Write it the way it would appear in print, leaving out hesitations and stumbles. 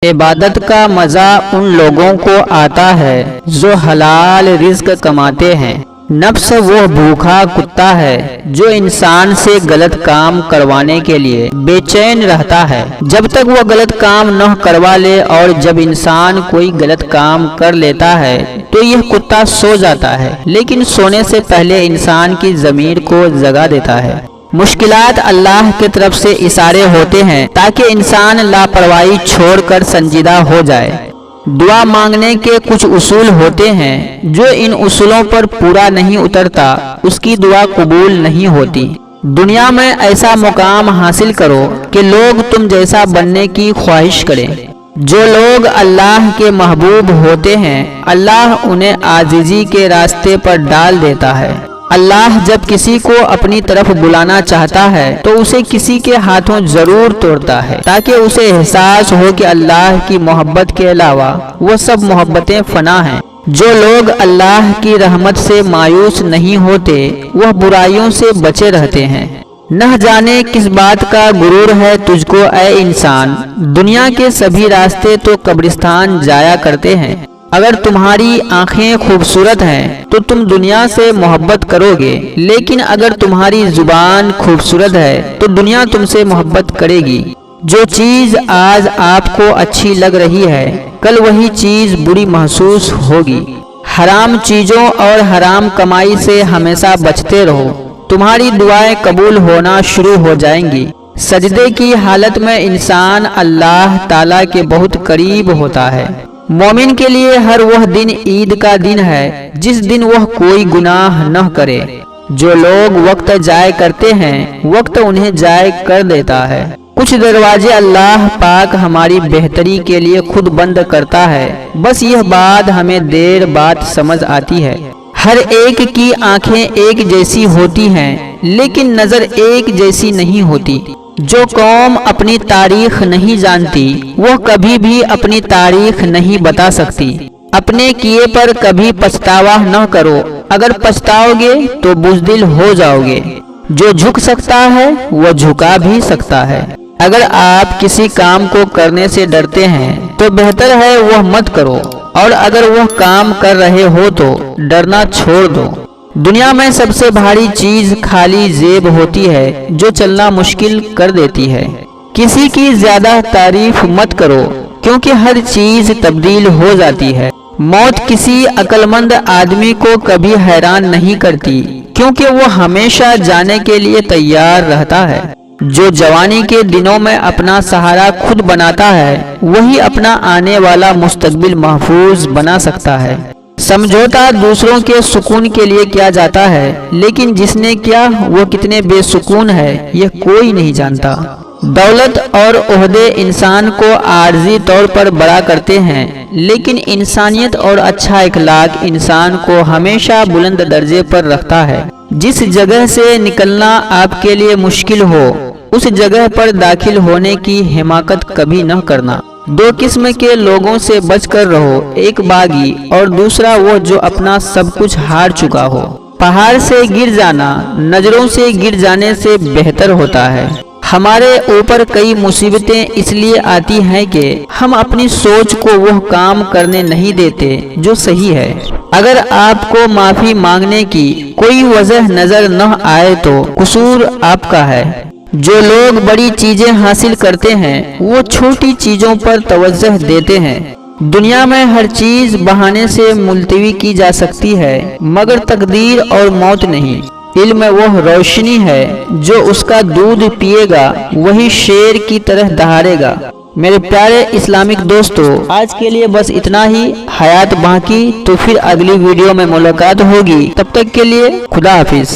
عبادت کا مزہ ان لوگوں کو آتا ہے جو حلال رزق کماتے ہیں۔ نفس وہ بھوکا کتا ہے جو انسان سے غلط کام کروانے کے لیے بے چین رہتا ہے جب تک وہ غلط کام نہ کروا لے، اور جب انسان کوئی غلط کام کر لیتا ہے تو یہ کتا سو جاتا ہے، لیکن سونے سے پہلے انسان کی ضمیر کو جگا دیتا ہے۔ مشکلات اللہ کی طرف سے اشارے ہوتے ہیں تاکہ انسان لاپرواہی چھوڑ کر سنجیدہ ہو جائے۔ دعا مانگنے کے کچھ اصول ہوتے ہیں، جو ان اصولوں پر پورا نہیں اترتا اس کی دعا قبول نہیں ہوتی۔ دنیا میں ایسا مقام حاصل کرو کہ لوگ تم جیسا بننے کی خواہش کریں۔ جو لوگ اللہ کے محبوب ہوتے ہیں اللہ انہیں عاجزی کے راستے پر ڈال دیتا ہے۔ اللہ جب کسی کو اپنی طرف بلانا چاہتا ہے تو اسے کسی کے ہاتھوں ضرور توڑتا ہے، تاکہ اسے احساس ہو کہ اللہ کی محبت کے علاوہ وہ سب محبتیں فنا ہیں۔ جو لوگ اللہ کی رحمت سے مایوس نہیں ہوتے وہ برائیوں سے بچے رہتے ہیں۔ نہ جانے کس بات کا غرور ہے تجھ کو اے انسان، دنیا کے سبھی راستے تو قبرستان جایا کرتے ہیں۔ اگر تمہاری آنکھیں خوبصورت ہیں تو تم دنیا سے محبت کرو گے، لیکن اگر تمہاری زبان خوبصورت ہے تو دنیا تم سے محبت کرے گی۔ جو چیز آج آپ کو اچھی لگ رہی ہے کل وہی چیز بری محسوس ہوگی۔ حرام چیزوں اور حرام کمائی سے ہمیشہ بچتے رہو، تمہاری دعائیں قبول ہونا شروع ہو جائیں گی۔ سجدے کی حالت میں انسان اللہ تعالیٰ کے بہت قریب ہوتا ہے۔ مومن کے لیے ہر وہ دن عید کا دن ہے جس دن وہ کوئی گناہ نہ کرے۔ جو لوگ وقت ضائع کرتے ہیں وقت انہیں ضائع کر دیتا ہے۔ کچھ دروازے اللہ پاک ہماری بہتری کے لیے خود بند کرتا ہے، بس یہ بات ہمیں دیر بعد سمجھ آتی ہے۔ ہر ایک کی آنکھیں ایک جیسی ہوتی ہیں لیکن نظر ایک جیسی نہیں ہوتی۔ جو قوم اپنی تاریخ نہیں جانتی وہ کبھی بھی اپنی تاریخ نہیں بتا سکتی۔ اپنے کیے پر کبھی پچھتاوا نہ کرو، اگر پچھتاؤ گے تو بزدل ہو جاؤ گے۔ جو جھک سکتا ہے وہ جھکا بھی سکتا ہے۔ اگر آپ کسی کام کو کرنے سے ڈرتے ہیں تو بہتر ہے وہ مت کرو، اور اگر وہ کام کر رہے ہو تو ڈرنا چھوڑ دو۔ دنیا میں سب سے بھاری چیز خالی جیب ہوتی ہے جو چلنا مشکل کر دیتی ہے۔ کسی کی زیادہ تعریف مت کرو کیونکہ ہر چیز تبدیل ہو جاتی ہے۔ موت کسی عقل مند آدمی کو کبھی حیران نہیں کرتی کیونکہ وہ ہمیشہ جانے کے لیے تیار رہتا ہے۔ جو جوانی کے دنوں میں اپنا سہارا خود بناتا ہے وہی اپنا آنے والا مستقبل محفوظ بنا سکتا ہے۔ سمجھوتا دوسروں کے سکون کے لیے کیا جاتا ہے، لیکن جس نے کیا وہ کتنے بے سکون ہے یہ کوئی نہیں جانتا۔ دولت اور عہدے انسان کو عارضی طور پر بڑا کرتے ہیں، لیکن انسانیت اور اچھا اخلاق انسان کو ہمیشہ بلند درجے پر رکھتا ہے۔ جس جگہ سے نکلنا آپ کے لیے مشکل ہو اس جگہ پر داخل ہونے کی حماقت کبھی نہ کرنا۔ دو قسم کے لوگوں سے بچ کر رہو، ایک باغی اور دوسرا وہ جو اپنا سب کچھ ہار چکا ہو۔ پہاڑ سے گر جانا نظروں سے گر جانے سے بہتر ہوتا ہے۔ ہمارے اوپر کئی مصیبتیں اس لیے آتی ہیں کہ ہم اپنی سوچ کو وہ کام کرنے نہیں دیتے جو صحیح ہے۔ اگر آپ کو معافی مانگنے کی کوئی وجہ نظر نہ آئے تو قصور آپ کا ہے۔ جو لوگ بڑی چیزیں حاصل کرتے ہیں وہ چھوٹی چیزوں پر توجہ دیتے ہیں۔ دنیا میں ہر چیز بہانے سے ملتوی کی جا سکتی ہے مگر تقدیر اور موت نہیں۔ علم وہ روشنی ہے جو اس کا دودھ پیے گا وہی شیر کی طرح دہاڑے گا۔ میرے پیارے اسلامک دوستو، آج کے لیے بس اتنا ہی۔ حیات باقی تو پھر اگلی ویڈیو میں ملاقات ہوگی، تب تک کے لیے خدا حافظ۔